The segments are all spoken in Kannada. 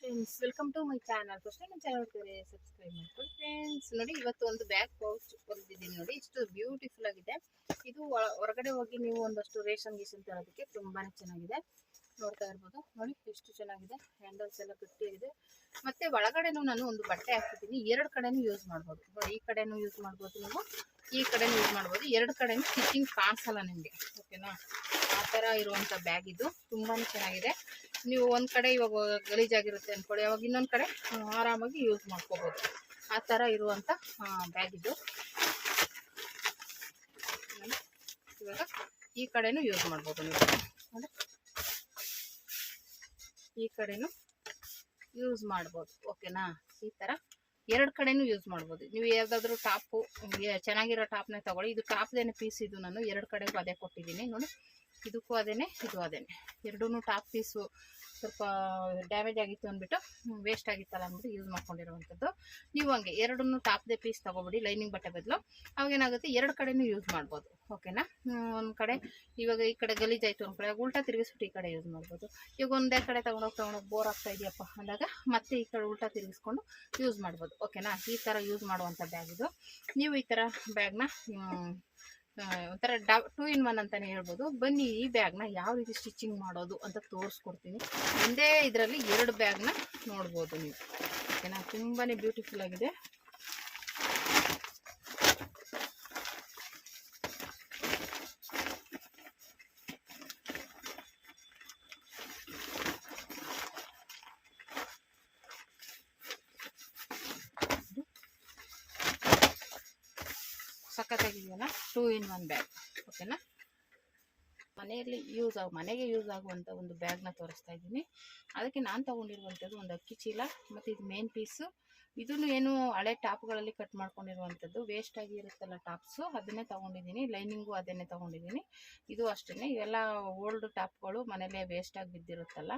Friends, welcome to my channel. First ನನ್ನ ಚಾನಲ್ ಸಬ್ಸ್ಕ್ರೈಬ್ ಮಾಡ್ಕೊಳ್ಳಿ ಫ್ರೆಂಡ್ಸ್. ನೋಡಿ, ಇವತ್ತು ಒಂದು ಬ್ಯಾಗ್ ಪೌಚ್ ಹೊಲಿದಿದ್ದೀನಿ. ನೋಡಿ, ಇಷ್ಟು ಬ್ಯೂಟಿಫುಲ್ ಆಗಿದೆ. ಇದು ಹೊರಗಡೆ ಹೋಗಿ ನೀವು ಒಂದಷ್ಟು ರೇಷನ್ ಗೀಷನ್ ತರೋದಕ್ಕೆ ತುಂಬಾನೇ ಚೆನ್ನಾಗಿದೆ. ನೋಡ್ತಾ ಇರ್ಬೋದು. ನೋಡಿ ಎಷ್ಟು ಚೆನ್ನಾಗಿದೆ. ಹ್ಯಾಂಡಲ್ಸ್ ಎಲ್ಲ ಗಟ್ಟಿಯಾಗಿದೆ. ಮತ್ತೆ ಒಳಗಡೆನೂ ನಾನು ಒಂದು ಬಟ್ಟೆ ಹಾಕ್ತಿದ್ದೀನಿ. ಎರಡು ಕಡೆನೂ ಯೂಸ್ ಮಾಡ್ಬೋದು. ನೋಡಿ, ಈ ಕಡೆನೂ ಯೂಸ್ ಮಾಡ್ಬೋದು, ನೀವು ಈ ಕಡೆನೂ ಯೂಸ್ ಮಾಡ್ಬೋದು. ಎರಡು ಕಡೆನೂ ಸ್ಟಿಚಿಂಗ್ ಕಾಣಿಸಲ್ಲ ನಿಮಗೆ. ಓಕೆನಾ? ಆ ಥರ ಇರುವಂಥ ಬ್ಯಾಗ್ ಇದು. ತುಂಬಾನೇ ಚೆನ್ನಾಗಿದೆ. ನೀವು ಒಂದು ಕಡೆ ಇವಾಗ ಗಲೀಜಾಗಿರುತ್ತೆ ಅಂದ್ಕೊಳ್ಳಿ, ಅವಾಗ ಇನ್ನೊಂದು ಕಡೆ ಆರಾಮಾಗಿ ಯೂಸ್ ಮಾಡ್ಕೋಬೋದು. ಆ ಥರ ಇರುವಂಥ ಬ್ಯಾಗ್ ಇದು. ಇವಾಗ ಈ ಕಡೆನೂ ಯೂಸ್ ಮಾಡ್ಬೋದು ನೀವು. ನೋಡಿ, ಈ ಕಡೆನೂ ಯೂಸ್ ಮಾಡ್ಬೋದು. ಓಕೆನಾ? ಈ ಥರ ಎರಡು ಕಡೆನೂ ಯೂಸ್ ಮಾಡ್ಬೋದು. ನೀವು ಯಾವುದಾದ್ರೂ ಟಾಪು ಚೆನ್ನಾಗಿರೋ ಟಾಪ್ನೇ ತಗೊಳ್ಳಿ. ಇದು ಟಾಪ್ದೇನೆ ಪೀಸ್. ಇದು ನಾನು ಎರಡು ಕಡೆಗೂ ಅದೇ ಕೊಟ್ಟಿದ್ದೀನಿ. ನೋಡಿ, ಇದಕ್ಕೂ ಅದೇನೆ, ಇದು ಅದೇನೆ. ಎರಡೂ ಟಾಪ್ ಪೀಸು ಸ್ವಲ್ಪ ಡ್ಯಾಮೇಜ್ ಆಗಿತ್ತು ಅಂದ್ಬಿಟ್ಟು, ವೇಸ್ಟ್ ಆಗಿತ್ತಲ್ಲ ಅಂದ್ಬಿಟ್ಟು ಯೂಸ್ ಮಾಡ್ಕೊಂಡಿರುವಂಥದ್ದು. ನೀವು ಹಂಗೆ ಎರಡನ್ನೂ ಟಾಪ್ದೇ ಪೀಸ್ ತೊಗೊಬಿಡಿ, ಲೈನಿಂಗ್ ಬಟ್ಟೆ ಬದಲು. ಅವಾಗೇನಾಗುತ್ತೆ, ಎರಡು ಕಡೆನೂ ಯೂಸ್ ಮಾಡ್ಬೋದು. ಓಕೆನಾ? ಒಂದು ಕಡೆ ಇವಾಗ ಈ ಕಡೆ ಗಲೀಜಾಯಿತು ಅಂದ್ಕೊಳ್ಳಿ, ಉಲ್ಟಾ ತಿರುಗಿಸ್ಬಿಟ್ಟು ಈ ಕಡೆ ಯೂಸ್ ಮಾಡ್ಬೋದು. ಇವಾಗ ಒಂದೇ ಕಡೆ ತೊಗೊಂಡೋಗಿ ಬೋರ್ ಆಗ್ತಾ ಇದೆಯಪ್ಪ ಅಂದಾಗ ಮತ್ತೆ ಈ ಕಡೆ ಉಲ್ಟಾ ತಿರುಗಿಸ್ಕೊಂಡು ಯೂಸ್ ಮಾಡ್ಬೋದು. ಓಕೆನಾ? ಈ ಥರ ಯೂಸ್ ಮಾಡುವಂಥ ಬ್ಯಾಗ್ ಇದು. ನೀವು ಈ ಥರ ಬ್ಯಾಗ್ನ ಒಂಥರ 2-in-1 ಅಂತಲೇ ಹೇಳ್ಬೋದು. ಬನ್ನಿ, ಈ ಬ್ಯಾಗ್ನ ಯಾವ ರೀತಿ ಸ್ಟಿಚಿಂಗ್ ಮಾಡೋದು ಅಂತ ತೋರಿಸ್ಕೊಡ್ತೀನಿ. ಒಂದೇ ಇದರಲ್ಲಿ ಎರಡು ಬ್ಯಾಗ್ನ ನೋಡ್ಬೋದು ನೀವು. ಓಕೆನಾ? ತುಂಬಾ ಬ್ಯೂಟಿಫುಲ್ ಆಗಿದೆ. ಸಖತ್ತಾಗಿದೆಯಲ್ಲ? 2-in-1 bag. ಓಕೆನಾ? ಮನೆಗೆ ಯೂಸ್ ಆಗುವಂಥ ಒಂದು ಬ್ಯಾಗ್ನ ತೋರಿಸ್ತಾ ಇದ್ದೀನಿ. ಅದಕ್ಕೆ ನಾನು ತೊಗೊಂಡಿರುವಂಥದ್ದು ಒಂದು ಅಕ್ಕಿ ಚೀಲ, ಮತ್ತು ಇದು ಮೇನ್ ಪೀಸು. ಇದನ್ನು ಏನು ಹಳೆ ಟಾಪ್ಗಳಲ್ಲಿ ಕಟ್ ಮಾಡ್ಕೊಂಡಿರುವಂಥದ್ದು, ವೇಸ್ಟ್ ಆಗಿ ಇರುತ್ತಲ್ಲ ಟಾಪ್ಸು, ಅದನ್ನೇ ತೊಗೊಂಡಿದ್ದೀನಿ. ಲೈನಿಂಗು ಅದನ್ನೇ ತೊಗೊಂಡಿದ್ದೀನಿ. ಇದು ಅಷ್ಟೇ, ಇವೆಲ್ಲ ಓಲ್ಡ್ ಟಾಪ್ಗಳು ಮನೇಲೇ ವೇಸ್ಟಾಗಿ ಬಿದ್ದಿರುತ್ತಲ್ಲ,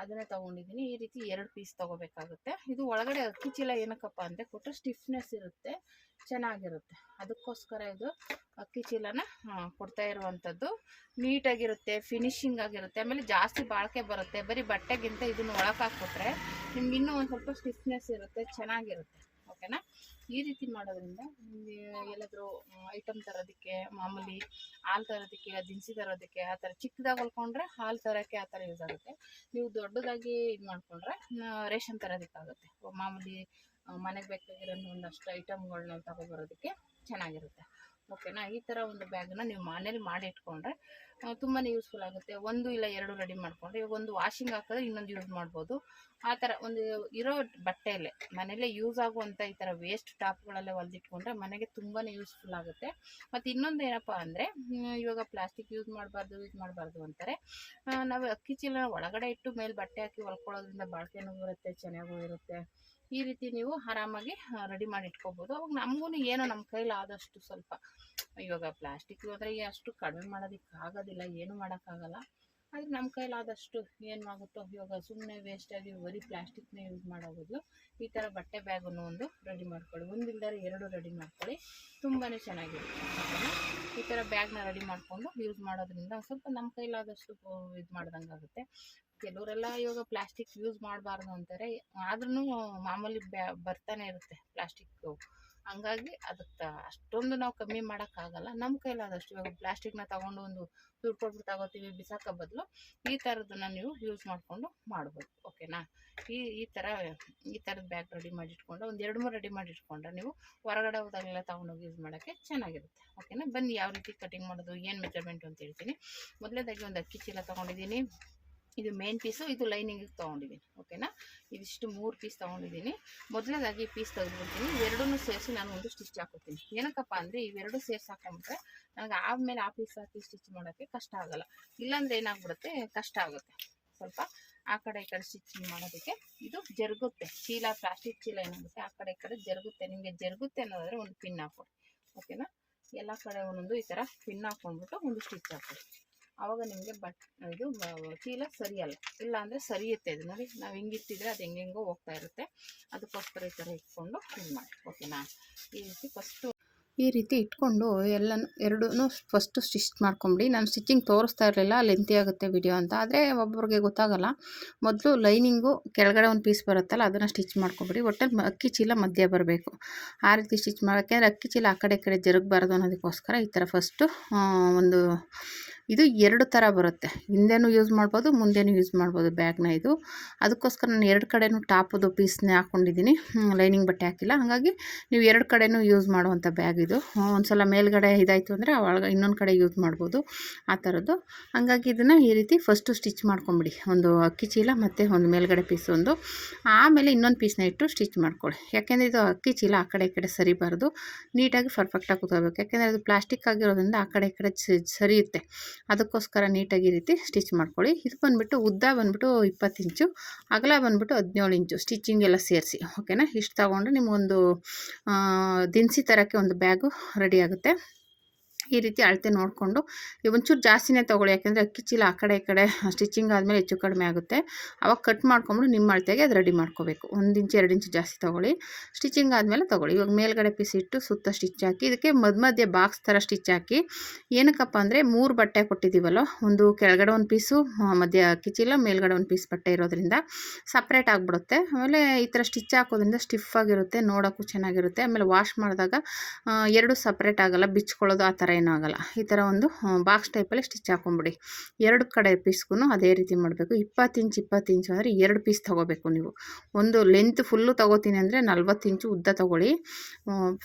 ಅದನ್ನೇ ತೊಗೊಂಡಿದ್ದೀನಿ. ಈ ರೀತಿ ಎರಡು ಪೀಸ್ ತೊಗೋಬೇಕಾಗುತ್ತೆ. ಇದು ಒಳಗಡೆ ಅಕ್ಕಿ ಚೀಲ ಏನಕ್ಕಪ್ಪ ಅಂದರೆ ಕೊಟ್ಟರೆ ಸ್ಟಿಫ್ನೆಸ್ ಇರುತ್ತೆ, ಚೆನ್ನಾಗಿರುತ್ತೆ. ಅದಕ್ಕೋಸ್ಕರ ಇದು ಅಕ್ಕಿ ಚೀಲನ ಕೊಡ್ತಾ ಇರುವಂಥದ್ದು. ನೀಟಾಗಿರುತ್ತೆ, ಫಿನಿಶಿಂಗ್ ಆಗಿರುತ್ತೆ, ಆಮೇಲೆ ಜಾಸ್ತಿ ಬಾಳಿಕೆ ಬರುತ್ತೆ. ಬರೀ ಬಟ್ಟೆಗಿಂತ ಇದನ್ನು ಒಳಗೆ ಹಾಕ್ಬಿಟ್ರೆ ನಿಮ್ಗೆ ಇನ್ನೂ ಒಂದು ಸ್ವಲ್ಪ ಸ್ಟಿಫ್ನೆಸ್ ಇರುತ್ತೆ, ಚೆನ್ನಾಗಿರುತ್ತೆ. ಓಕೆನಾ? ಈ ರೀತಿ ಮಾಡೋದ್ರಿಂದ ನಿಮಗೆ ಎಲ್ಲಾದರೂ ಐಟಮ್ ತರೋದಕ್ಕೆ, ಮಾಮೂಲಿ ಹಾಲು ತರೋದಕ್ಕೆ, ದಿನಸಿ ತರೋದಕ್ಕೆ, ಆ ಥರ ಚಿಕ್ಕದಾಗಿ ಹೊಲ್ಕೊಂಡ್ರೆ ಹಾಲು ತರೋಕ್ಕೆ ಆ ಥರ ಯೂಸ್ ಆಗುತ್ತೆ. ನೀವು ದೊಡ್ಡದಾಗಿ ಇದು ಮಾಡಿಕೊಂಡ್ರೆ ರೇಷನ್ ತರೋದಕ್ಕಾಗುತ್ತೆ. ಮಾಮೂಲಿ ಮನೆಗೆ ಬೇಕಾಗಿರೋ ಒಂದಷ್ಟು ಐಟಮ್ಗಳನ್ನ ತಗೊಬರೋದಕ್ಕೆ ಚೆನ್ನಾಗಿರುತ್ತೆ. ಓಕೆನಾ? ಈ ಥರ ಒಂದು ಬ್ಯಾಗನ್ನ ನೀವು ಮನೇಲಿ ಮಾಡಿ ಇಟ್ಕೊಂಡ್ರೆ ತುಂಬಾ ಯೂಸ್ಫುಲ್ ಆಗುತ್ತೆ. ಒಂದು ಇಲ್ಲ ಎರಡು ರೆಡಿ ಮಾಡಿಕೊಂಡ್ರೆ, ಇವಾಗ ಒಂದು ವಾಷಿಂಗ್ ಹಾಕಿದ್ರೆ ಇನ್ನೊಂದು ಯೂಸ್ ಮಾಡ್ಬೋದು. ಆ ಥರ ಒಂದು ಇರೋ ಬಟ್ಟೆಯಲ್ಲೇ ಮನೇಲೇ ಯೂಸ್ ಆಗುವಂಥ ಈ ಥರ ವೇಸ್ಟ್ ಟಾಪ್ಗಳಲ್ಲೇ ಹೊಲಿದಿಟ್ಕೊಂಡ್ರೆ ಮನೆಗೆ ತುಂಬಾ ಯೂಸ್ಫುಲ್ ಆಗುತ್ತೆ. ಮತ್ತು ಇನ್ನೊಂದು ಏನಪ್ಪ ಅಂದರೆ, ಇವಾಗ ಪ್ಲಾಸ್ಟಿಕ್ ಯೂಸ್ ಮಾಡಬಾರ್ದು ಅಂತಾರೆ. ನಾವು ಅಕ್ಕಿ ಚೀಲ ಒಳಗಡೆ ಇಟ್ಟು ಮೇಲೆ ಬಟ್ಟೆ ಹಾಕಿ ಹೊಲ್ಕೊಳ್ಳೋದ್ರಿಂದ ಬಾಳಿಕೆನೂ ಬರುತ್ತೆ, ಚೆನ್ನಾಗೂ ಇರುತ್ತೆ. ಈ ರೀತಿ ನೀವು ಆರಾಮಾಗಿ ರೆಡಿ ಮಾಡಿ ಇಟ್ಕೋಬೋದು. ಅವಾಗ ನಮಗೂ ಏನೋ ನಮ್ಮ ಕೈಲಿ ಆದಷ್ಟು ಸ್ವಲ್ಪ, ಇವಾಗ ಪ್ಲಾಸ್ಟಿಕ್ ಹೋದರೆ ಅಷ್ಟು ಕಡಿಮೆ ಮಾಡೋದಕ್ಕೆ ಆಗೋದಿಲ್ಲ, ಏನು ಮಾಡೋಕ್ಕಾಗಲ್ಲ. ಆದರೆ ನಮ್ಮ ಕೈಲಾದಷ್ಟು ಏನು ಆಗುತ್ತೋ, ಇವಾಗ ಸುಮ್ಮನೆ ವೇಸ್ಟಾಗಿ ಬರೀ ಪ್ಲಾಸ್ಟಿಕ್ನೇ ಯೂಸ್ ಮಾಡೋದು. ಈ ಥರ ಬಟ್ಟೆ ಬ್ಯಾಗನ್ನು ಒಂದು ರೆಡಿ ಮಾಡ್ಕೊಳ್ಳಿ. ಒಂದಿಲ್ಲದರೆ ಎರಡು ರೆಡಿ ಮಾಡ್ಕೊಳ್ಳಿ, ತುಂಬಾ ಚೆನ್ನಾಗಿರುತ್ತೆ. ಈ ಥರ ಬ್ಯಾಗ್ನ ರೆಡಿ ಮಾಡಿಕೊಂಡು ಯೂಸ್ ಮಾಡೋದ್ರಿಂದ ಸ್ವಲ್ಪ ನಮ್ಮ ಕೈಲಾದಷ್ಟು ಇದು ಮಾಡ್ದಂಗೆ ಆಗುತ್ತೆ. ಕೆಲವರೆಲ್ಲ ಇವಾಗ ಪ್ಲಾಸ್ಟಿಕ್ ಯೂಸ್ ಮಾಡಬಾರ್ದು ಅಂತಾರೆ, ಆದ್ರೂ ಮಾಮೂಲಿ ಬರ್ತಾನೆ ಇರುತ್ತೆ ಪ್ಲಾಸ್ಟಿಕ್ಕು. ಹಂಗಾಗಿ ಅದಕ್ಕೆ ಅಷ್ಟೊಂದು ನಾವು ಕಮ್ಮಿ ಮಾಡೋಕ್ಕಾಗಲ್ಲ. ನಮ್ಮ ಕೈಲಾದಷ್ಟು ಇವಾಗ ಪ್ಲಾಸ್ಟಿಕ್ನ ತೊಗೊಂಡು ಒಂದು ದುಡ್ಡು ಕೊಟ್ಬಿಟ್ಟು ತಗೋತೀವಿ, ಬಿಸಾಕೋ ಬದಲು ಈ ಥರದನ್ನ ನೀವು ಯೂಸ್ ಮಾಡಿಕೊಂಡು ಮಾಡ್ಬೋದು. ಓಕೆನಾ? ಈ ಥರದ ಬ್ಯಾಗ್ ರೆಡಿ ಮಾಡಿ ಇಟ್ಕೊಂಡು ಒಂದು 2-3 ರೆಡಿ ಮಾಡಿ ಇಟ್ಕೊಂಡ್ರೆ ನೀವು ಹೊರಗಡೆ ಹೋದಾಗೆಲ್ಲ ತೊಗೊಂಡೋಗಿ ಯೂಸ್ ಮಾಡೋಕ್ಕೆ ಚೆನ್ನಾಗಿರುತ್ತೆ. ಓಕೆನಾ? ಬನ್ನಿ, ಯಾವ ರೀತಿ ಕಟಿಂಗ್ ಮಾಡೋದು, ಏನು ಮೆಜರ್ಮೆಂಟು ಅಂತ ಹೇಳ್ತೀನಿ. ಮೊದಲನೇದಾಗಿ ಒಂದು ಅಕ್ಕಿ ಚೀಲ ತೊಗೊಂಡಿದ್ದೀನಿ. ಇದು ಮೇನ್ ಪೀಸು, ಇದು ಲೈನಿಂಗಿಗೆ ತೊಗೊಂಡಿದ್ದೀನಿ. ಓಕೆನಾ? ಇದಿಷ್ಟು 3 ಪೀಸ್ ತೊಗೊಂಡಿದ್ದೀನಿ. ಮೊದಲನೇದಾಗಿ ಪೀಸ್ ತೆಗೆದುಬಿಡ್ತೀನಿ. ಇವೆರಡನ್ನೂ ಸೇರಿಸಿ ನಾನು ಒಂದು ಸ್ಟಿಚ್ ಹಾಕೋತೀನಿ. ಏನಕ್ಕಪ್ಪ ಅಂದರೆ, ಇವೆರಡು ಸೇರಿಸಿ ಹಾಕೊಂಡ್ರೆ ನನಗೆ ಆಮೇಲೆ ಆ ಪೀಸ್ ಹಾಕಿ ಸ್ಟಿಚ್ ಮಾಡೋಕ್ಕೆ ಕಷ್ಟ ಆಗೋಲ್ಲ. ಇಲ್ಲಾಂದರೆ ಏನಾಗ್ಬಿಡುತ್ತೆ, ಕಷ್ಟ ಆಗುತ್ತೆ ಸ್ವಲ್ಪ ಆ ಕಡೆ ಈ ಕಡೆ ಸ್ಟಿಚಿಂಗ್ ಮಾಡೋದಕ್ಕೆ. ಇದು ಜರುಗುತ್ತೆ ಚೀಲ, ಪ್ಲಾಸ್ಟಿಕ್ ಚೀಲ ಏನಾಗುತ್ತೆ ಆ ಕಡೆ ಈ ಕಡೆ ಜರುಗುತ್ತೆ. ನಿಮಗೆ ಜರುಗುತ್ತೆ ಅನ್ನೋದಾದರೆ ಒಂದು ಪಿನ್ ಹಾಕ್ಕೊಡಿ. ಓಕೆನಾ? ಎಲ್ಲ ಕಡೆ ಒಂದೊಂದು ಈ ಥರ ಪಿನ್ ಹಾಕ್ಕೊಂಡ್ಬಿಟ್ಟು ಒಂದು ಸ್ಟಿಚ್ ಹಾಕ್ಕೊಡಿ. ಆವಾಗ ನಿಮಗೆ ಇದು ಚೀಲ ಸರಿಯಲ್ಲ, ಇಲ್ಲ ಅಂದರೆ ಸರಿಯುತ್ತೆ. ಇದು ನೋಡಿ, ನಾವು ಹಿಂಗಿಟ್ಟಿದ್ರೆ ಅದು ಹೆಂಗೆಂಗೋ ಹೋಗ್ತಾ ಇರುತ್ತೆ. ಅದಕ್ಕೋಸ್ಕರ ಈ ಥರ ಇಟ್ಕೊಂಡು ಇದು ಮಾಡಿ. ಓಕೆನಾ? ಈ ರೀತಿ ಫಸ್ಟು ಈ ರೀತಿ ಇಟ್ಕೊಂಡು ಎಲ್ಲನೂ ಎರಡೂ ಫಸ್ಟು ಸ್ಟಿಚ್ ಮಾಡ್ಕೊಂಬಿಡಿ. ನಾನು ಸ್ಟಿಚಿಂಗ್ ತೋರಿಸ್ತಾ ಇರಲಿಲ್ಲ, ಲೆಂತಿ ಆಗುತ್ತೆ ವಿಡಿಯೋ ಅಂತ. ಆದರೆ ಒಬ್ಬೊಬ್ರಿಗೆ ಗೊತ್ತಾಗಲ್ಲ. ಮೊದಲು ಲೈನಿಂಗು ಕೆಳಗಡೆ ಒಂದು ಪೀಸ್ ಬರುತ್ತಲ್ಲ, ಅದನ್ನು ಸ್ಟಿಚ್ ಮಾಡ್ಕೊಬಿಡಿ. ಒಟ್ಟಲ್ಲಿ ಅಕ್ಕಿ ಚೀಲ ಮಧ್ಯ ಬರಬೇಕು. ಆ ರೀತಿ ಸ್ಟಿಚ್ ಮಾಡೋಕ್ಕೆ, ಅಂದರೆ ಅಕ್ಕಿ ಚೀಲ ಆ ಕಡೆ ಈ ಕಡೆ ಜರುಗಬಾರ್ದು ಅನ್ನೋದಕ್ಕೋಸ್ಕರ ಈ ಥರ ಫಸ್ಟು ಒಂದು ಇದು 2 ಥರ ಬರುತ್ತೆ. ಹಿಂದೆನೂ ಯೂಸ್ ಮಾಡ್ಬೋದು, ಮುಂದೆನೂ ಯೂಸ್ ಮಾಡ್ಬೋದು ಬ್ಯಾಗ್ನ ಇದು. ಅದಕ್ಕೋಸ್ಕರ ನಾನು 2 ಕಡೆನೂ ಟಾಪದು ಪೀಸ್ನೇ ಹಾಕ್ಕೊಂಡಿದ್ದೀನಿ, ಲೈನಿಂಗ್ ಬಟ್ಟೆ ಹಾಕಿಲ್ಲ. ಹಾಗಾಗಿ ನೀವು 2 ಕಡೆನೂ ಯೂಸ್ ಮಾಡುವಂಥ ಬ್ಯಾಗ್ ಇದು. ಒಂದು ಸಲ ಮೇಲ್ಗಡೆ ಇದಾಯಿತು ಅಂದರೆ ಒಳಗೆ ಇನ್ನೊಂದು ಕಡೆ ಯೂಸ್ ಮಾಡ್ಬೋದು, ಆ ಥರದ್ದು. ಹಾಗಾಗಿ ಇದನ್ನು ಈ ರೀತಿ ಫಸ್ಟು ಸ್ಟಿಚ್ ಮಾಡ್ಕೊಂಬಿಡಿ. ಒಂದು ಅಕ್ಕಿ ಚೀಲ ಮತ್ತು ಒಂದು ಮೇಲ್ಗಡೆ ಪೀಸ್ ಒಂದು, ಆಮೇಲೆ ಇನ್ನೊಂದು ಪೀಸ್ನ ಇಟ್ಟು ಸ್ಟಿಚ್ ಮಾಡ್ಕೊಳ್ಳಿ. ಯಾಕೆಂದರೆ ಇದು ಅಕ್ಕಿ ಚೀಲ ಆ ಕಡೆ ಈ ಕಡೆ ಸರಿಬಾರ್ದು, ನೀಟಾಗಿ ಪರ್ಫೆಕ್ಟಾಗಿ ಕೂತ್ಕೋಬೇಕು. ಯಾಕೆಂದರೆ ಅದು ಪ್ಲಾಸ್ಟಿಕ್ ಆಗಿರೋದ್ರಿಂದ ಆ ಕಡೆ ಈ ಕಡೆ ಸರಿಯುತ್ತೆ. ಅದಕ್ಕೋಸ್ಕರ ನೀಟಾಗಿ ಈ ರೀತಿ ಸ್ಟಿಚ್ ಮಾಡ್ಕೊಳ್ಳಿ. ಇದು ಬಂದುಬಿಟ್ಟು ಉದ್ದ ಬಂದುಬಿಟ್ಟು 20 ಇಂಚು, ಅಗಲ ಬಂದುಬಿಟ್ಟು 17 ಇಂಚು, ಸ್ಟಿಚಿಂಗ್ ಎಲ್ಲ ಸೇರಿಸಿ. ಓಕೆನಾ? ಇಷ್ಟು ತಗೊಂಡು ನಿಮಗೊಂದು ದಿನಸಿ ಥರಕ್ಕೆ ಒಂದು ಬ್ಯಾಗು ರೆಡಿ ಆಗುತ್ತೆ. ಈ ರೀತಿ ಅಳತೆ ನೋಡಿಕೊಂಡು ಒಂಚೂರು ಜಾಸ್ತಿನೇ ತೊಗೊಳ್ಳಿ. ಯಾಕೆಂದರೆ ಅಕ್ಕಿ ಚೀಲ ಆ ಕಡೆ ಈ ಕಡೆ ಸ್ಟಿಚಿಂಗ್ ಆದಮೇಲೆ ಹೆಚ್ಚು ಕಡಿಮೆ ಆಗುತ್ತೆ. ಆವಾಗ ಕಟ್ ಮಾಡ್ಕೊಂಬಿಟ್ಟು ನಿಮ್ಮ ಅಳತೆಗೆ ಅದು ರೆಡಿ ಮಾಡ್ಕೋಬೇಕು. 1 ಇಂಚು 2 ಇಂಚು ಜಾಸ್ತಿ ತೊಗೊಳ್ಳಿ, ಸ್ಟಿಚಿಂಗ್ ಆದಮೇಲೆ ತೊಗೊಳ್ಳಿ. ಇವಾಗ ಮೇಲ್ಗಡೆ ಪೀಸ್ ಇಟ್ಟು ಸುತ್ತ ಸ್ಟಿಚ್ ಹಾಕಿ, ಇದಕ್ಕೆ ಮಧ್ಯೆ ಬಾಕ್ಸ್ ಥರ ಸ್ಟಿಚ್ ಹಾಕಿ. ಏನಕ್ಕಪ್ಪ ಅಂದರೆ 3 ಬಟ್ಟೆ ಕೊಟ್ಟಿದ್ದೀವಲ್ಲ, ಒಂದು ಕೆಳಗಡೆ ಒಂದು ಪೀಸು, ಮಧ್ಯ ಅಕ್ಕಿ ಚೀಲ, ಮೇಲ್ಗಡೆ ಒಂದು ಪೀಸ್ ಬಟ್ಟೆ ಇರೋದ್ರಿಂದ ಸಪ್ರೇಟ್ ಆಗಿಬಿಡುತ್ತೆ. ಆಮೇಲೆ ಈ ಥರ ಸ್ಟಿಚ್ ಹಾಕೋದ್ರಿಂದ ಸ್ಟಿಫ್ ಆಗಿರುತ್ತೆ, ನೋಡೋಕ್ಕೂ ಚೆನ್ನಾಗಿರುತ್ತೆ. ಆಮೇಲೆ ವಾಶ್ ಮಾಡಿದಾಗ 2 ಸಪ್ರೇಟ್ ಆಗೋಲ್ಲ, ಬಿಚ್ಕೊಳ್ಳೋದು ಆ ಥರ ಏನೂ ಆಗಲ್ಲ. ಈ ಥರ ಒಂದು ಬಾಕ್ಸ್ ಟೈಪಲ್ಲಿ ಸ್ಟಿಚ್ ಹಾಕೊಂಬಿಡಿ. 2 ಕಡೆ ಪೀಸ್ಗೂ ಅದೇ ರೀತಿ ಮಾಡಬೇಕು. 20 ಇಂಚು ಅಂದರೆ 2 ಪೀಸ್ ತೊಗೋಬೇಕು ನೀವು. ಒಂದು ಲೆಂತ್ ಫುಲ್ಲು ತೊಗೋತೀನಿ ಅಂದರೆ 40 ಇಂಚು ಉದ್ದ ತೊಗೊಳ್ಳಿ.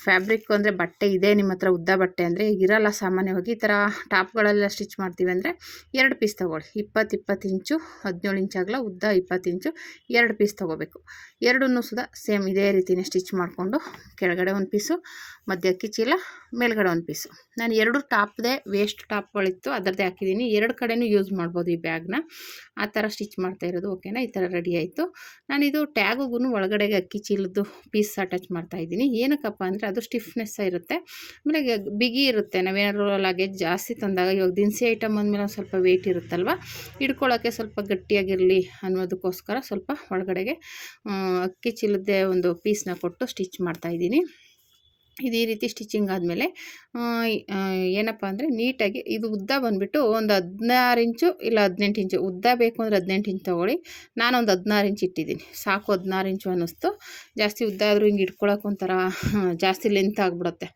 ಫ್ಯಾಬ್ರಿಕ್ ಅಂದರೆ ಬಟ್ಟೆ ಇದೆ ನಿಮ್ಮ ಹತ್ರ, ಉದ್ದ ಬಟ್ಟೆ ಅಂದರೆ ಈಗ ಇರಲ್ಲ ಸಾಮಾನ್ಯವಾಗಿ. ಈ ಥರ ಟಾಪ್ಗಳೆಲ್ಲ ಸ್ಟಿಚ್ ಮಾಡ್ತೀವಿ ಅಂದರೆ 2 ಪೀಸ್ ತೊಗೊಳ್ಳಿ. 20 ಇಂಚು, 17 ಇಂಚ್ ಆಗಲ್ಲ, ಉದ್ದ 20 ಇಂಚು, 2 ಪೀಸ್ ತೊಗೋಬೇಕು. ಎರಡನ್ನೂ ಸುದಾ ಸೇಮ್ ಇದೇ ರೀತಿಯೇ ಸ್ಟಿಚ್ ಮಾಡಿಕೊಂಡು ಕೆಳಗಡೆ ಒಂದು ಪೀಸು, ಮಧ್ಯ ಅಕ್ಕಿ ಚೀಲ, ಮೇಲ್ಗಡೆ ಒಂದು ಪೀಸು. ನಾನು 2 ಟಾಪ್ದೇ ವೇಸ್ಟ್ ಟಾಪ್ಗಳಿತ್ತು, ಅದರದ್ದೇ ಹಾಕಿದ್ದೀನಿ. 2 ಕಡೆನೂ ಯೂಸ್ ಮಾಡ್ಬೋದು ಈ ಬ್ಯಾಗ್ನ. ಆ ಥರ ಸ್ಟಿಚ್ ಮಾಡ್ತಾ ಇರೋದು. ಓಕೆನಾ? ಈ ಥರ ರೆಡಿ ಆಯಿತು. ನಾನಿದು ಟ್ಯಾಗುಗೂ ಒಳಗಡೆಗೆ ಅಕ್ಕಿ ಚೀಲದ್ದು ಪೀಸ್ ಅಟ್ಯಾಚ್ ಮಾಡ್ತಾಯಿದ್ದೀನಿ. ಏನಕ್ಕಪ್ಪ ಅಂದರೆ ಅದು ಸ್ಟಿಫ್ನೆಸ್ ಇರುತ್ತೆ, ಆಮೇಲೆ ಬಿಗಿ ಇರುತ್ತೆ. ನಾವೇನಾದ್ರು ಲಗೇಜ್ ಜಾಸ್ತಿ ತಂದಾಗ, ಇವಾಗ ದಿನಸಿ ಐಟಮ್ ಅಂದಮೇಲೆ ಒಂದು ಸ್ವಲ್ಪ ವೆಯ್ಟ್ ಇರುತ್ತಲ್ವ, ಹಿಡ್ಕೊಳ್ಳೋಕ್ಕೆ ಸ್ವಲ್ಪ ಗಟ್ಟಿಯಾಗಿರಲಿ ಅನ್ನೋದಕ್ಕೋಸ್ಕರ ಸ್ವಲ್ಪ ಒಳಗಡೆಗೆ ಅಕ್ಕಿ ಚೀಲದ್ದೇ ಒಂದು ಪೀಸ್ನ ಕೊಟ್ಟು ಸ್ಟಿಚ್ ಮಾಡ್ತಾಯಿದ್ದೀನಿ. ಇದು ಈ ರೀತಿ ಸ್ಟಿಚಿಂಗ್ ಆದಮೇಲೆ ಏನಪ್ಪ ಅಂದರೆ ನೀಟಾಗಿ ಇದು ಉದ್ದ ಬಂದುಬಿಟ್ಟು ಒಂದು 16 ಇಂಚು ಇಲ್ಲ 18 ಇಂಚು ಉದ್ದ ಬೇಕು ಅಂದರೆ 18 ಇಂಚು ತೊಗೊಳ್ಳಿ. ನಾನೊಂದು 16 ಇಂಚು ಇಟ್ಟಿದ್ದೀನಿ, ಸಾಕು. 16 ಇಂಚು ಅನ್ನಿಸ್ತು. ಜಾಸ್ತಿ ಉದ್ದ ಆದರೂ ಹಿಂಗೆ ಇಟ್ಕೊಳ್ಳೋಕೆ ಒಂಥರ ಜಾಸ್ತಿ ಲೆಂತ್ ಆಗಿಬಿಡುತ್ತೆ.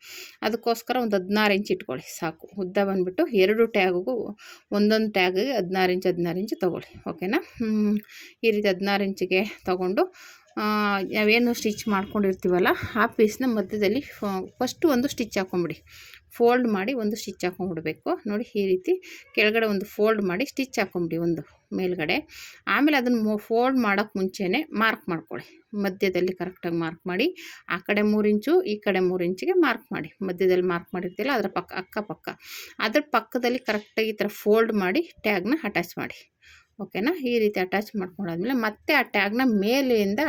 ಅದಕ್ಕೋಸ್ಕರ ಒಂದು 16 ಇಂಚು ಇಟ್ಕೊಳ್ಳಿ ಸಾಕು. ಉದ್ದ ಬಂದುಬಿಟ್ಟು 2 ಟ್ಯಾಗಿಗೂ ಒಂದೊಂದು ಟ್ಯಾಗಿಗೆ 16 ಇಂಚು ತೊಗೊಳ್ಳಿ. ಓಕೆನಾ? ಈ ರೀತಿ 16 ಇಂಚಿಗೆ ತೊಗೊಂಡು ನಾವೇನು ಸ್ಟಿಚ್ ಮಾಡ್ಕೊಂಡಿರ್ತೀವಲ್ಲ ಆ ಪೀಸ್ನ ಮಧ್ಯದಲ್ಲಿ ಫಸ್ಟು ಒಂದು ಸ್ಟಿಚ್ ಹಾಕೊಂಬಿಡಿ. ಫೋಲ್ಡ್ ಮಾಡಿ ಒಂದು ಸ್ಟಿಚ್ ಹಾಕೊಂಡ್ಬಿಡ್ಬೇಕು. ನೋಡಿ, ಈ ರೀತಿ ಕೆಳಗಡೆ ಒಂದು ಫೋಲ್ಡ್ ಮಾಡಿ ಸ್ಟಿಚ್ ಹಾಕೊಂಬಿಡಿ ಒಂದು ಮೇಲ್ಗಡೆ. ಆಮೇಲೆ ಅದನ್ನು ಫೋಲ್ಡ್ ಮಾಡೋಕ್ಕೆ ಮುಂಚೆನೇ ಮಾರ್ಕ್ ಮಾಡ್ಕೊಳ್ಳಿ. ಮಧ್ಯದಲ್ಲಿ ಕರೆಕ್ಟಾಗಿ ಮಾರ್ಕ್ ಮಾಡಿ, ಆ ಕಡೆ 3 ಇಂಚು, ಈ ಕಡೆ 3 ಇಂಚಿಗೆ ಮಾರ್ಕ್ ಮಾಡಿ. ಮಧ್ಯದಲ್ಲಿ ಮಾರ್ಕ್ ಮಾಡಿರ್ತೀಲ್ಲ ಅದರ ಅಕ್ಕಪಕ್ಕ ಅದ್ರ ಪಕ್ಕದಲ್ಲಿ ಕರೆಕ್ಟಾಗಿ ಈ ಥರ ಫೋಲ್ಡ್ ಮಾಡಿ ಟ್ಯಾಗ್ನ ಅಟ್ಯಾಚ್ ಮಾಡಿ. ಓಕೆನಾ? ಈ ರೀತಿ ಅಟ್ಯಾಚ್ ಮಾಡ್ಕೊಂಡಾದ್ಮೇಲೆ ಮತ್ತೆ ಆ ಟ್ಯಾಗ್ನ ಮೇಲೆಯಿಂದ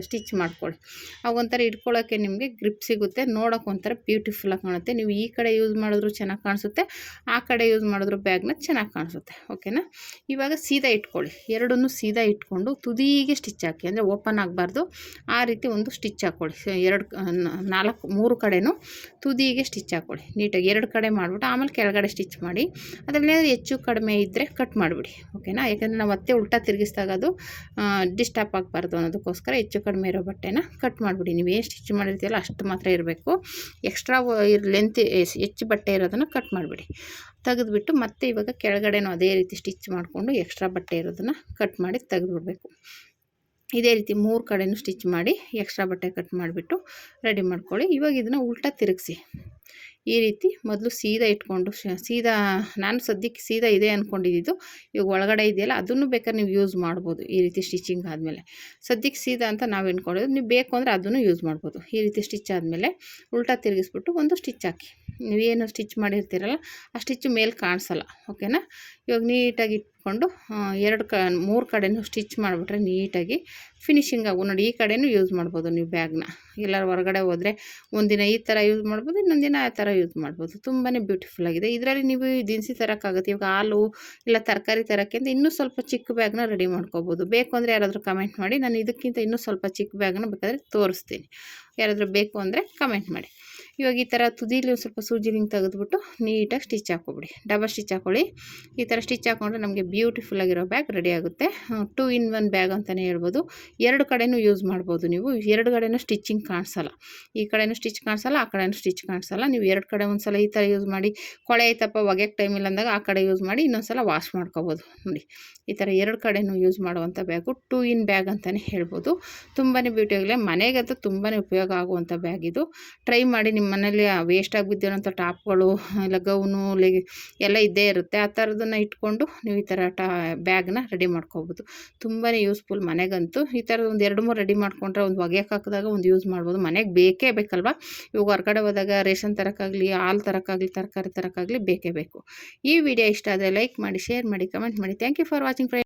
ಸ್ಟಿಚ್ ಮಾಡ್ಕೊಳ್ಳಿ. ಅವಾಗೊಂಥರ ಇಟ್ಕೊಳ್ಳೋಕ್ಕೆ ನಿಮಗೆ ಗ್ರಿಪ್ ಸಿಗುತ್ತೆ, ನೋಡೋಕೆ ಒಂಥರ ಬ್ಯೂಟಿಫುಲ್ಲಾಗಿ ಕಾಣುತ್ತೆ. ನೀವು ಈ ಕಡೆ ಯೂಸ್ ಮಾಡಿದ್ರು ಚೆನ್ನಾಗಿ ಕಾಣಿಸುತ್ತೆ, ಆ ಕಡೆ ಯೂಸ್ ಮಾಡಿದ್ರು ಬ್ಯಾಗ್ನ ಚೆನ್ನಾಗಿ ಕಾಣಿಸುತ್ತೆ. ಓಕೆನಾ? ಇವಾಗ ಸೀದಾ ಇಟ್ಕೊಳ್ಳಿ. ಎರಡನ್ನೂ ಸೀದಾ ಇಟ್ಕೊಂಡು ತುದಿಗೆ ಸ್ಟಿಚ್ ಹಾಕಿ, ಅಂದರೆ ಓಪನ್ ಆಗಬಾರ್ದು, ಆ ರೀತಿ ಒಂದು ಸ್ಟಿಚ್ ಹಾಕ್ಕೊಳ್ಳಿ. 3 ಕಡೆನೂ ತುದಿಗೆ ಸ್ಟಿಚ್ ಹಾಕ್ಕೊಳ್ಳಿ ನೀಟಾಗಿ. 2 ಕಡೆ ಮಾಡಿಬಿಟ್ಟು ಆಮೇಲೆ ಕೆಳಗಡೆ ಸ್ಟಿಚ್ ಮಾಡಿ. ಅದರಲ್ಲಿ ಹೆಚ್ಚು ಕಡಿಮೆ ಇದ್ದರೆ ಕಟ್ ಮಾಡಿಬಿಡಿ. ಓಕೆನಾ? ಯಾಕೆಂದರೆ ನಾವು ಮತ್ತೆ ಉಲ್ಟಾ ತಿರುಗಿಸಿದಾಗ ಅದು ಡಿಸ್ಟರ್ಬ್ ಆಗಬಾರ್ದು ಅನ್ನೋದಕ್ಕೋಸ್ಕರ ಹೆಚ್ಚು ಕಡಿಮೆ ಇರೋ ಬಟ್ಟೆನ ಕಟ್ ಮಾಡಿಬಿಡಿ. ನೀವು ಏನು ಸ್ಟಿಚ್ ಮಾಡಿರ್ತೀವಲ್ಲ ಅಷ್ಟು ಮಾತ್ರ ಇರಬೇಕು. ಎಕ್ಸ್ಟ್ರಾ ಲೆಂತ್ ಹೆಚ್ಚು ಬಟ್ಟೆ ಇರೋದನ್ನು ಕಟ್ ಮಾಡಿಬಿಡಿ. ತೆಗೆದುಬಿಟ್ಟು ಮತ್ತೆ ಇವಾಗ ಕೆಳಗಡೆನೂ ಅದೇ ರೀತಿ ಸ್ಟಿಚ್ ಮಾಡಿಕೊಂಡು ಎಕ್ಸ್ಟ್ರಾ ಬಟ್ಟೆ ಇರೋದನ್ನು ಕಟ್ ಮಾಡಿ ತೆಗೆದುಬಿಡಬೇಕು. ಇದೇ ರೀತಿ 3 ಕಡೆನೂ ಸ್ಟಿಚ್ ಮಾಡಿ ಎಕ್ಸ್ಟ್ರಾ ಬಟ್ಟೆ ಕಟ್ ಮಾಡಿಬಿಟ್ಟು ರೆಡಿ ಮಾಡ್ಕೊಳ್ಳಿ. ಇವಾಗ ಇದನ್ನು ಉಲ್ಟಾ ತಿರುಗಿಸಿ. ಈ ರೀತಿ ಮೊದಲು ಸೀದಾ ಇಟ್ಕೊಂಡು ಸೀದಾ, ನಾನು ಸದ್ಯಕ್ಕೆ ಸೀದಾ ಇದೆ ಅಂದ್ಕೊಂಡಿದ್ದು. ಇವಾಗ ಒಳಗಡೆ ಇದೆಯಲ್ಲ ಅದನ್ನು ಬೇಕಾದ್ರೆ ನೀವು ಯೂಸ್ ಮಾಡ್ಬೋದು. ಈ ರೀತಿ ಸ್ಟಿಚಿಂಗ್ ಆದಮೇಲೆ ಸದ್ಯಕ್ಕೆ ಸೀದಾ ಅಂತ ನಾವು ಅಂದ್ಕೊಂಡಿದ್ದು, ನೀವು ಬೇಕು ಅಂದರೆ ಅದನ್ನು ಯೂಸ್ ಮಾಡ್ಬೋದು. ಈ ರೀತಿ ಸ್ಟಿಚ್ ಆದಮೇಲೆ ಉಲ್ಟಾ ತಿರುಗಿಸ್ಬಿಟ್ಟು ಒಂದು ಸ್ಟಿಚ್ ಹಾಕಿ. ನೀವೇನು ಸ್ಟಿಚ್ ಮಾಡಿರ್ತೀರಲ್ಲ ಆ ಸ್ಟಿಚ್ಚು ಮೇಲೆ ಕಾಣಿಸಲ್ಲ. ಓಕೆನಾ? ಇವಾಗ ನೀಟಾಗಿ ಇಟ್ಕೊಂಡು 3 ಕಡೆನೂ ಸ್ಟಿಚ್ ಮಾಡಿಬಿಟ್ರೆ ನೀಟಾಗಿ ಫಿನಿಶಿಂಗ್ ಆಗು. ನೋಡಿ, ಈ ಕಡೆನೂ ಯೂಸ್ ಮಾಡ್ಬೋದು ನೀವು ಬ್ಯಾಗ್ನ. ಎಲ್ಲರೂ ಹೊರಗಡೆ ಹೋದರೆ ಒಂದಿನ ಈ ಥರ ಯೂಸ್ ಮಾಡ್ಬೋದು, ಇನ್ನೊಂದು ದಿನ ಆ ಥರ ಯೂಸ್ ಮಾಡ್ಬೋದು. ತುಂಬಾ ಬ್ಯೂಟಿಫುಲ್ಲಾಗಿದೆ. ಇದರಲ್ಲಿ ನೀವು ದಿನಸಿ ತರೋಕ್ಕಾಗುತ್ತೆ. ಇವಾಗ ಹಾಲು ಇಲ್ಲ ತರಕಾರಿ ತರೋಕ್ಕೆ ಅಂತ ಇನ್ನೂ ಸ್ವಲ್ಪ ಚಿಕ್ಕ ಬ್ಯಾಗ್ನ ರೆಡಿ ಮಾಡ್ಕೋಬೋದು. ಬೇಕು ಅಂದರೆ ಯಾರಾದರೂ ಕಮೆಂಟ್ ಮಾಡಿ, ನಾನು ಇದಕ್ಕಿಂತ ಇನ್ನೂ ಸ್ವಲ್ಪ ಚಿಕ್ಕ ಬ್ಯಾಗ್ನ ಬೇಕಾದರೆ ತೋರಿಸ್ತೀನಿ. ಯಾರಾದರೂ ಬೇಕು ಅಂದರೆ ಕಮೆಂಟ್ ಮಾಡಿ. ಇವಾಗ ಈ ಥರ ತುದಿಲಿ ಒಂದು ಸ್ವಲ್ಪ ಸೂಜಿ ರಿಂಗ್ ತೆಗೆದುಬಿಟ್ಟು ನೀಟಾಗಿ ಸ್ಟಿಚ್ ಹಾಕ್ಕೊಬಿಡಿ. ಡಬಲ್ ಸ್ಟಿಚ್ ಹಾಕ್ಕೊಳ್ಳಿ. ಈ ಥರ ಸ್ಟಿಚ್ ಹಾಕ್ಕೊಂಡ್ರೆ ನಮಗೆ ಬ್ಯೂಟಿಫುಲ್ಲಾಗಿರೋ ಬ್ಯಾಗ್ ರೆಡಿ ಆಗುತ್ತೆ. 2 in 1 ಬ್ಯಾಗ್ ಅಂತಲೇ ಹೇಳ್ಬೋದು. ಎರಡು ಕಡೆನೂ ಯೂಸ್ ಮಾಡ್ಬೋದು ನೀವು. ಎರಡು ಕಡೆನೂ ಸ್ಟಿಚಿಂಗ್ ಕಾಣಿಸಲ್ಲ. ಈ ಕಡೆನೂ ಸ್ಟಿಚ್ ಕಾಣಿಸಲ್ಲ, ಆ ಕಡೆನೂ ಸ್ಟಿಚ್ ಕಾಣಿಸಲ್ಲ. ನೀವು ಎರಡು ಕಡೆ ಒಂದು ಸಲ ಈ ಥರ ಯೂಸ್ ಮಾಡಿ, ಕೊಳೆ ಐತಪ್ಪ ಒಗೆಯೋಕ್ಕೆ ಟೈಮ್ ಇಲ್ಲ ಅಂದಾಗ ಆ ಕಡೆ ಯೂಸ್ ಮಾಡಿ ಇನ್ನೊಂದು ಸಲ ವಾಶ್ ಮಾಡ್ಕೋಬೋದು. ನೋಡಿ ಈ ಥರ ಎರಡು ಕಡೆನೂ ಯೂಸ್ ಮಾಡುವಂಥ ಬ್ಯಾಗು 2 in ಬ್ಯಾಗ್ ಅಂತಲೇ ಹೇಳ್ಬೋದು. ತುಂಬಾ ಬ್ಯೂಟಿಯಾಗಲಿ, ಮನೆಗಂತೂ ತುಂಬಾ ಉಪಯೋಗ ಆಗುವಂಥ ಬ್ಯಾಗ್ ಇದು. ಟ್ರೈ ಮಾಡಿ. ನಿಮ್ಮ ಮನೇಲಿ ವೇಸ್ಟ್ ಆಗಿಬಿದ್ದಿರೋಂಥ ಟಾಪ್ಗಳು ಇಲ್ಲ ಗೌನು ಎಲ್ಲ ಇದ್ದೇ ಇರುತ್ತೆ. ಆ ಥರದನ್ನು ಇಟ್ಕೊಂಡು ನೀವು ಈ ಥರ ಬ್ಯಾಗ್ನ ರೆಡಿ ಮಾಡ್ಕೋಬೋದು. ತುಂಬಾ ಯೂಸ್ಫುಲ್ ಮನೆಗಂತೂ. ಈ ಥರದ ಒಂದು 2-3 ರೆಡಿ ಮಾಡ್ಕೊಂಡ್ರೆ ಒಂದು ಒಗೆಯಕ್ಕೆ ಹಾಕಿದಾಗ ಒಂದು ಯೂಸ್ ಮಾಡ್ಬೋದು. ಮನೆಗೆ ಬೇಕೇ ಬೇಕಲ್ವ. ಇವಾಗ ಹೊರಗಡೆ ಹೋದಾಗ ರೇಷನ್ ತರೋಕ್ಕಾಗಲಿ, ಹಾಲು ತರೋಕ್ಕಾಗಲಿ, ತರಕಾರಿ ತರೋಕ್ಕಾಗಲಿ ಬೇಕೇ ಬೇಕು. ಈ ವಿಡಿಯೋ ಇಷ್ಟ ಆದರೆ ಲೈಕ್ ಮಾಡಿ, ಶೇರ್ ಮಾಡಿ, ಕಮೆಂಟ್ ಮಾಡಿ. Thank you for watching friends.